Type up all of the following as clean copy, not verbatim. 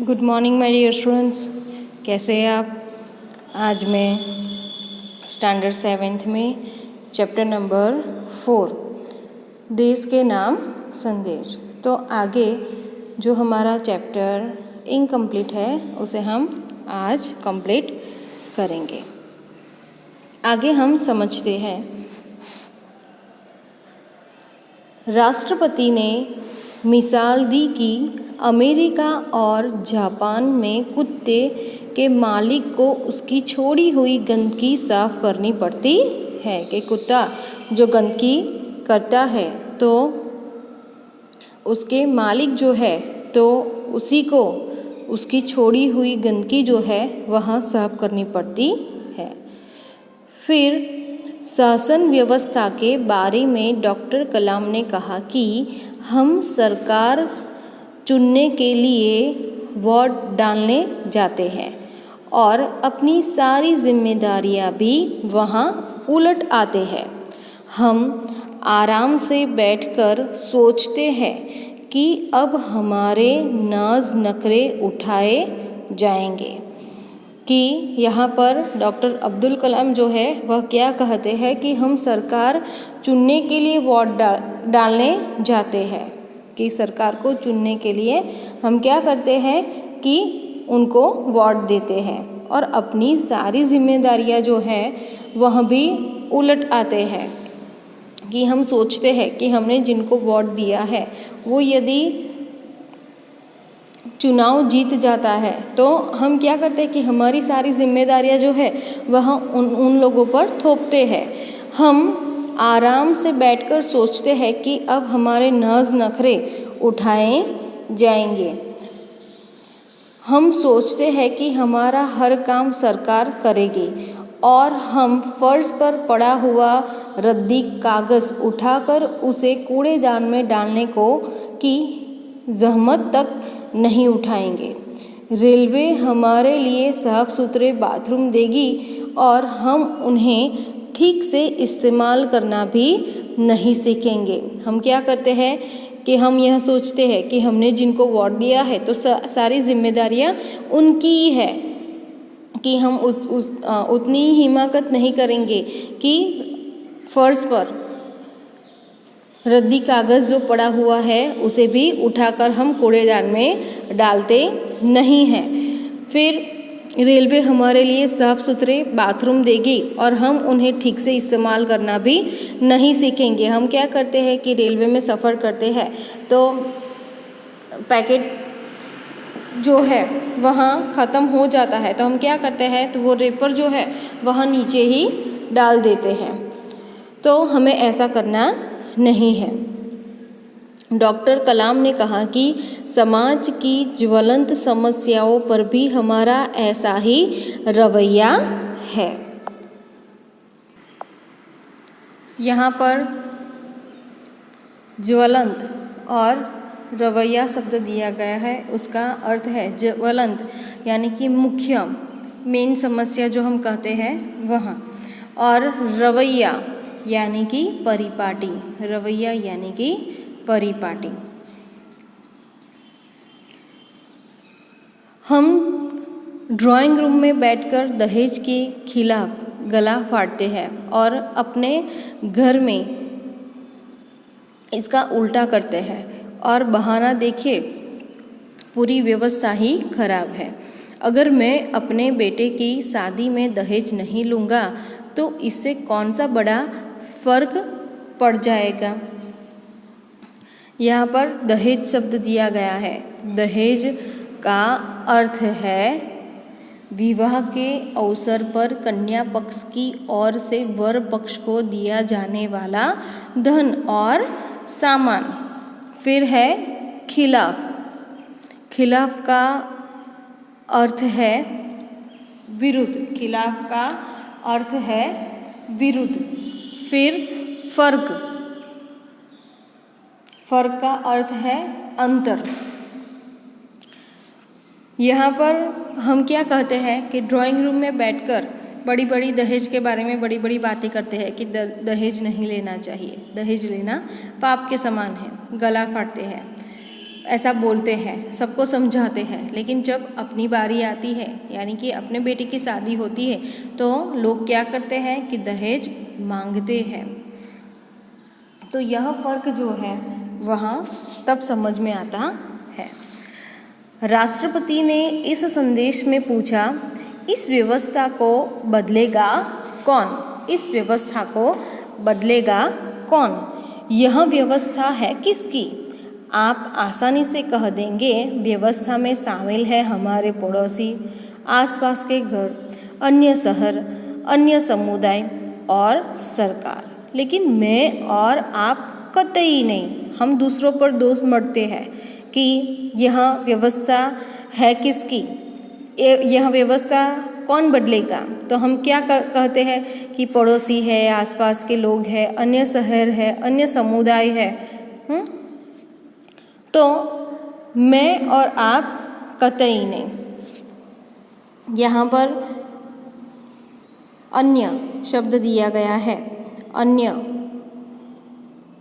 Good morning my dear students. कैसे हैं आप? आज मैं स्टैंडर्ड 7th में चैप्टर नंबर 4 देश के नाम संदेश। तो आगे जो हमारा चैप्टर इनकम्प्लीट है उसे हम आज कंप्लीट करेंगे। आगे हम समझते हैं। राष्ट्रपति ने मिसाल दी कि अमेरिका और जापान में कुत्ते के मालिक को उसकी छोड़ी हुई गंदगी साफ करनी पड़ती है कि कुत्ता जो गंदगी करता है तो उसके मालिक जो है तो उसी को उसकी छोड़ी हुई गंदगी जो है वह साफ करनी पड़ती है। फिर शासन व्यवस्था के बारे में डॉक्टर कलाम ने कहा कि हम सरकार चुनने के लिए वोट डालने जाते हैं और अपनी सारी जिम्मेदारियां भी वहां उलट आते हैं। हम आराम से बैठकर सोचते हैं कि अब हमारे नाज नखरे उठाए जाएंगे। कि यहाँ पर डॉक्टर अब्दुल कलाम जो है वह क्या कहते हैं कि हम सरकार चुनने के लिए वोट डालने जाते हैं, कि सरकार को चुनने के लिए हम क्या करते हैं कि उनको वोट देते हैं और अपनी सारी जिम्मेदारियां जो है वह भी उलट आते हैं। कि हम सोचते हैं कि हमने जिनको वोट दिया है वो यदि चुनाव जीत जाता है तो हम क्या करते हैं कि हमारी सारी जिम्मेदारियां जो है वह उन लोगों पर थोपते हैं। हम आराम से बैठकर सोचते हैं कि अब हमारे नाज नखरे उठाए जाएंगे। हम सोचते हैं कि हमारा हर काम सरकार करेगी और हम फर्श पर पड़ा हुआ रद्दी कागज़ उठाकर उसे कूड़ेदान में डालने को की जहमत तक नहीं उठाएंगे। रेलवे हमारे लिए साफ सुथरे बाथरूम देगी और हम उन्हें ठीक से इस्तेमाल करना भी नहीं सीखेंगे। हम क्या करते हैं कि हम यह सोचते हैं कि हमने जिनको वोट दिया है तो सारी जिम्मेदारियां उनकी ही है, कि हम उतनी ही हिमाकत नहीं करेंगे कि फर्श पर रद्दी कागज़ जो पड़ा हुआ है उसे भी उठाकर हम कूड़ेदान में डालते नहीं हैं। फिर रेलवे हमारे लिए साफ़ सुथरे बाथरूम देगी और हम उन्हें ठीक से इस्तेमाल करना भी नहीं सीखेंगे। हम क्या करते हैं कि रेलवे में सफ़र करते हैं तो पैकेट जो है वहाँ ख़त्म हो जाता है तो हम क्या करते हैं तो वो रेपर जो है वह नीचे ही डाल देते हैं। तो हमें ऐसा करना नहीं है। डॉक्टर कलाम ने कहा कि समाज की ज्वलंत समस्याओं पर भी हमारा ऐसा ही रवैया है। यहाँ पर ज्वलंत और रवैया शब्द दिया गया है, उसका अर्थ है ज्वलंत यानी कि मुख्य मेन समस्या जो हम कहते हैं वह, और रवैया यानी कि परिपाटी। रवैया यानी कि परिपाटी। हम ड्राइंग रूम में बैठकर दहेज के खिलाफ गला फाड़ते हैं और अपने घर में इसका उल्टा करते हैं और बहाना देखिए पूरी व्यवस्था ही खराब है। अगर मैं अपने बेटे की शादी में दहेज नहीं लूँगा तो इससे कौन सा बड़ा फ़र्क पड़ जाएगा। यहाँ पर दहेज शब्द दिया गया है। दहेज का अर्थ है विवाह के अवसर पर कन्या पक्ष की ओर से वर पक्ष को दिया जाने वाला धन और सामान। फिर है खिलाफ। खिलाफ का अर्थ है विरुद्ध। खिलाफ का अर्थ है विरुद्ध। फिर फर्क। फर्क का अर्थ है अंतर। यहाँ पर हम क्या कहते हैं कि ड्राइंग रूम में बैठकर बड़ी बड़ी दहेज के बारे में बड़ी बड़ी बातें करते हैं कि दहेज नहीं लेना चाहिए, दहेज लेना पाप के समान है, गला फाड़ते हैं। ऐसा बोलते हैं, सबको समझाते हैं, लेकिन जब अपनी बारी आती है यानी कि अपने बेटे की शादी होती है तो लोग क्या करते हैं कि दहेज मांगते हैं। तो यह फ़र्क जो है वह तब समझ में आता है। राष्ट्रपति ने इस संदेश में पूछा, इस व्यवस्था को बदलेगा कौन? इस व्यवस्था को बदलेगा कौन? यह व्यवस्था है किसकी? आप आसानी से कह देंगे व्यवस्था में शामिल है हमारे पड़ोसी, आसपास के घर, अन्य शहर, अन्य समुदाय और सरकार। लेकिन मैं और आप कतई नहीं। हम दूसरों पर दोष मढ़ते हैं कि यह व्यवस्था है किसकी, यह व्यवस्था कौन बदलेगा। तो हम क्या कहते हैं कि पड़ोसी है, आसपास के लोग हैं, अन्य शहर है, अन्य समुदाय है। तो मैं और आप कतई नहीं। यहाँ पर अन्य शब्द दिया गया है, अन्य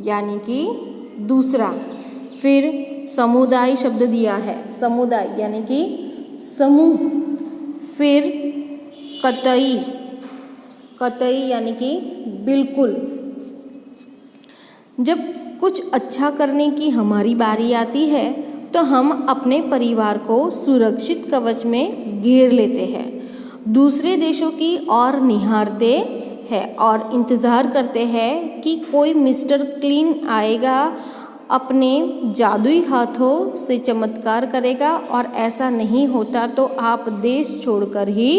यानी कि दूसरा। फिर समुदाय शब्द दिया है, समुदाय यानी कि समूह। फिर कतई, कतई यानी कि बिल्कुल। जब कुछ अच्छा करने की हमारी बारी आती है तो हम अपने परिवार को सुरक्षित कवच में घेर लेते हैं, दूसरे देशों की ओर निहारते हैं और इंतज़ार करते हैं कि कोई मिस्टर क्लीन आएगा, अपने जादुई हाथों से चमत्कार करेगा, और ऐसा नहीं होता तो आप देश छोड़कर ही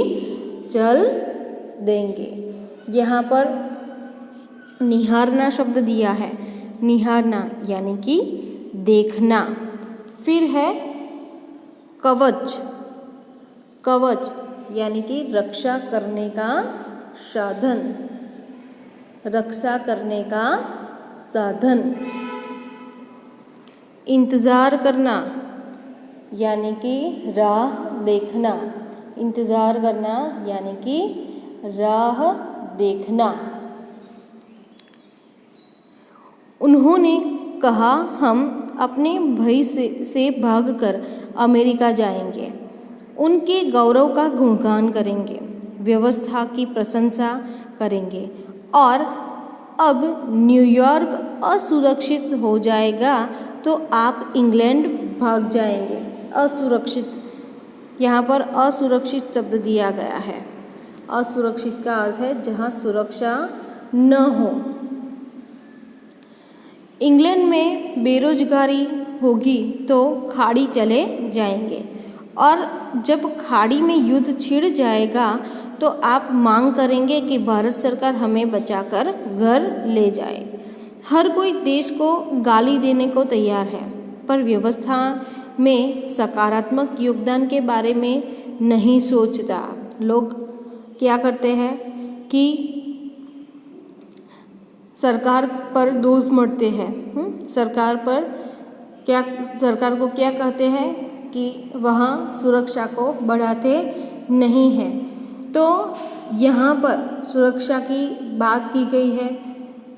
चल देंगे। यहाँ पर निहारना शब्द दिया है, निहारना यानी कि देखना। फिर है कवच, कवच यानी कि रक्षा करने का साधन, रक्षा करने का साधन। इंतज़ार करना यानी कि राह देखना, इंतज़ार करना यानी कि राह देखना। उन्होंने कहा, हम अपने भय से भागकर अमेरिका जाएंगे, उनके गौरव का गुणगान करेंगे, व्यवस्था की प्रशंसा करेंगे, और अब न्यूयॉर्क असुरक्षित हो जाएगा तो आप इंग्लैंड भाग जाएंगे। असुरक्षित, यहाँ पर असुरक्षित शब्द दिया गया है। असुरक्षित का अर्थ है जहाँ सुरक्षा न हो। इंग्लैंड में बेरोजगारी होगी तो खाड़ी चले जाएंगे, और जब खाड़ी में युद्ध छिड़ जाएगा तो आप मांग करेंगे कि भारत सरकार हमें बचाकर घर ले जाए। हर कोई देश को गाली देने को तैयार है, पर व्यवस्था में सकारात्मक योगदान के बारे में नहीं सोचता। लोग क्या करते हैं कि सरकार पर दोष मढ़ते हैं, सरकार पर क्या, सरकार को क्या कहते हैं कि वह सुरक्षा को बढ़ाते नहीं हैं। तो यहाँ पर सुरक्षा की बात की गई है,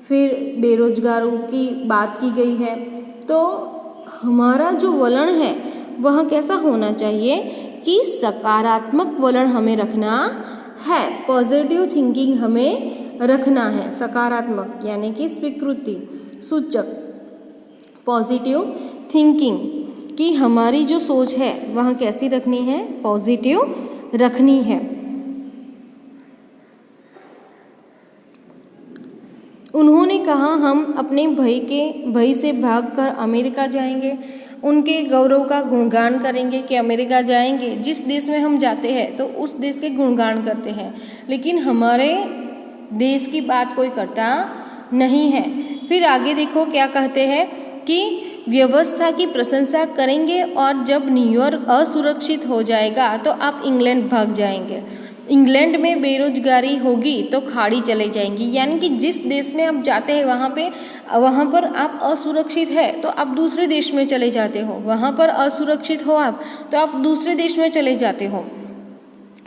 फिर बेरोजगारों की बात की गई है। तो हमारा जो वलन है वह कैसा होना चाहिए कि सकारात्मक वलन हमें रखना है, पॉजिटिव थिंकिंग हमें रखना है। सकारात्मक यानी कि स्वीकृति सूचक, पॉजिटिव थिंकिंग कि हमारी जो सोच है वह कैसी रखनी है, पॉजिटिव रखनी है। उन्होंने कहा, हम अपने भय से भागकर अमेरिका जाएंगे, उनके गौरव का गुणगान करेंगे कि अमेरिका जाएंगे। जिस देश में हम जाते हैं तो उस देश के गुणगान करते हैं, लेकिन हमारे देश की बात कोई करता नहीं है। फिर आगे देखो क्या कहते हैं कि व्यवस्था की प्रशंसा करेंगे, और जब न्यूयॉर्क असुरक्षित हो जाएगा तो आप इंग्लैंड भाग जाएंगे। इंग्लैंड में बेरोजगारी होगी तो खाड़ी चले जाएंगी, यानी कि जिस देश में आप जाते हैं वहाँ पर आप असुरक्षित है तो आप दूसरे देश में चले जाते हो, वहाँ पर असुरक्षित हो आप तो आप दूसरे देश में चले जाते हो।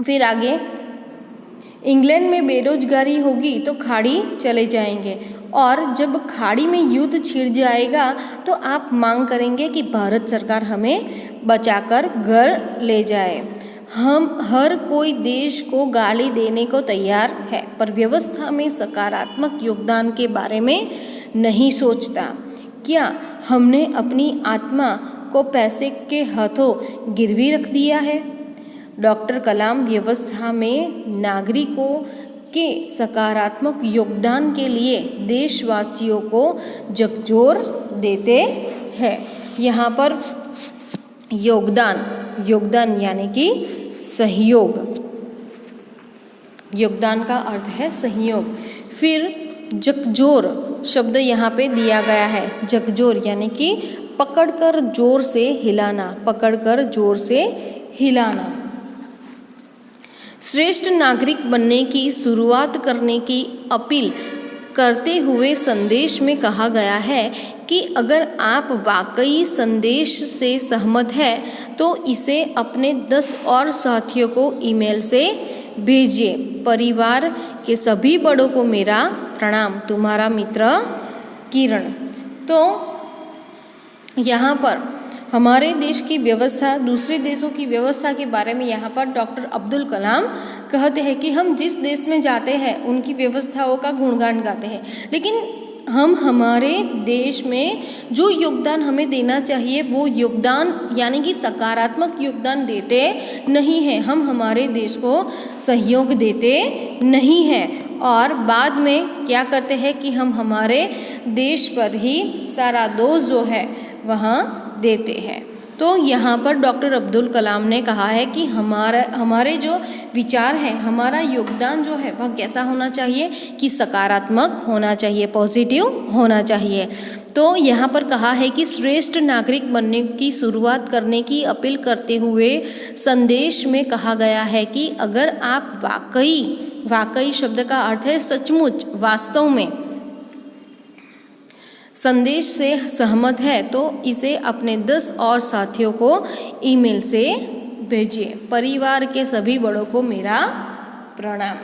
फिर आगे, इंग्लैंड में बेरोजगारी होगी तो खाड़ी चले जाएंगे, और जब खाड़ी में युद्ध छिड़ जाएगा तो आप मांग करेंगे कि भारत सरकार हमें बचाकर घर ले जाए। हम हर कोई देश को गाली देने को तैयार है, पर व्यवस्था में सकारात्मक योगदान के बारे में नहीं सोचता। क्या हमने अपनी आत्मा को पैसे के हाथों गिरवी रख दिया है? डॉक्टर कलाम व्यवस्था में नागरिकों के सकारात्मक योगदान के लिए देशवासियों को झकझोर देते हैं। यहाँ पर योगदान यानी कि सहयोग, योगदान का अर्थ है सहयोग। फिर झकझोर शब्द यहाँ पे दिया गया है। झकझोर यानी कि पकड़कर जोर से हिलाना, पकड़कर जोर से हिलाना। श्रेष्ठ नागरिक बनने की शुरुआत करने की अपील करते हुए संदेश में कहा गया है कि अगर आप वाकई संदेश से सहमत हैं तो इसे अपने 10 और साथियों को ईमेल से भेजिए। परिवार के सभी बड़ों को मेरा प्रणाम, तुम्हारा मित्र किरण। तो यहाँ पर हमारे देश की व्यवस्था दूसरे देशों की व्यवस्था के बारे में यहाँ पर डॉक्टर अब्दुल कलाम कहते हैं कि हम जिस देश में जाते हैं उनकी व्यवस्थाओं का गुणगान गाते हैं, लेकिन हम हमारे देश में जो योगदान हमें देना चाहिए वो योगदान यानी कि सकारात्मक योगदान देते नहीं हैं। हम हमारे देश को सहयोग देते नहीं हैं और बाद में क्या करते हैं कि हम हमारे देश पर ही सारा दोष जो है वहाँ देते हैं। तो यहाँ पर डॉक्टर अब्दुल कलाम ने कहा है कि हमारे जो विचार है, हमारा योगदान जो है वह कैसा होना चाहिए कि सकारात्मक होना चाहिए, पॉजिटिव होना चाहिए। तो यहाँ पर कहा है कि श्रेष्ठ नागरिक बनने की शुरुआत करने की अपील करते हुए संदेश में कहा गया है कि अगर आप वाकई शब्द का अर्थ है सचमुच, वास्तव में संदेश से सहमत है तो इसे अपने 10 और साथियों को ईमेल से भेजिए। परिवार के सभी बड़ों को मेरा प्रणाम।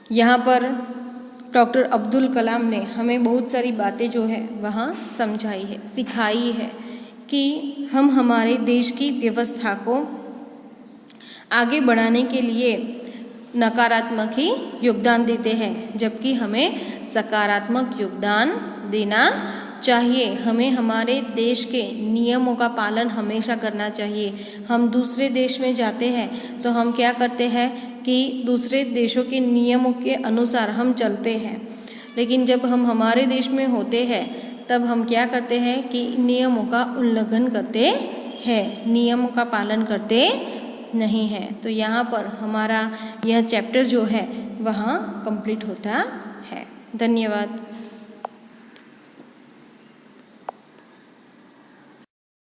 यहाँ पर डॉक्टर अब्दुल कलाम ने हमें बहुत सारी बातें जो है वहाँ समझाई है, सिखाई है कि हम हमारे देश की व्यवस्था को आगे बढ़ाने के लिए नकारात्मक ही योगदान देते हैं, जबकि हमें सकारात्मक योगदान देना चाहिए। हमें हमारे देश के नियमों का पालन हमेशा करना चाहिए। हम दूसरे देश में जाते हैं तो हम क्या करते हैं कि दूसरे देशों के नियमों के अनुसार हम चलते हैं, लेकिन जब हम हमारे देश में होते हैं तब हम क्या करते हैं कि नियमों का उल्लंघन करते हैं, नियमों का पालन करते नहीं है। तो यहाँ पर हमारा यह चैप्टर जो है वह कंप्लीट होता है। धन्यवाद।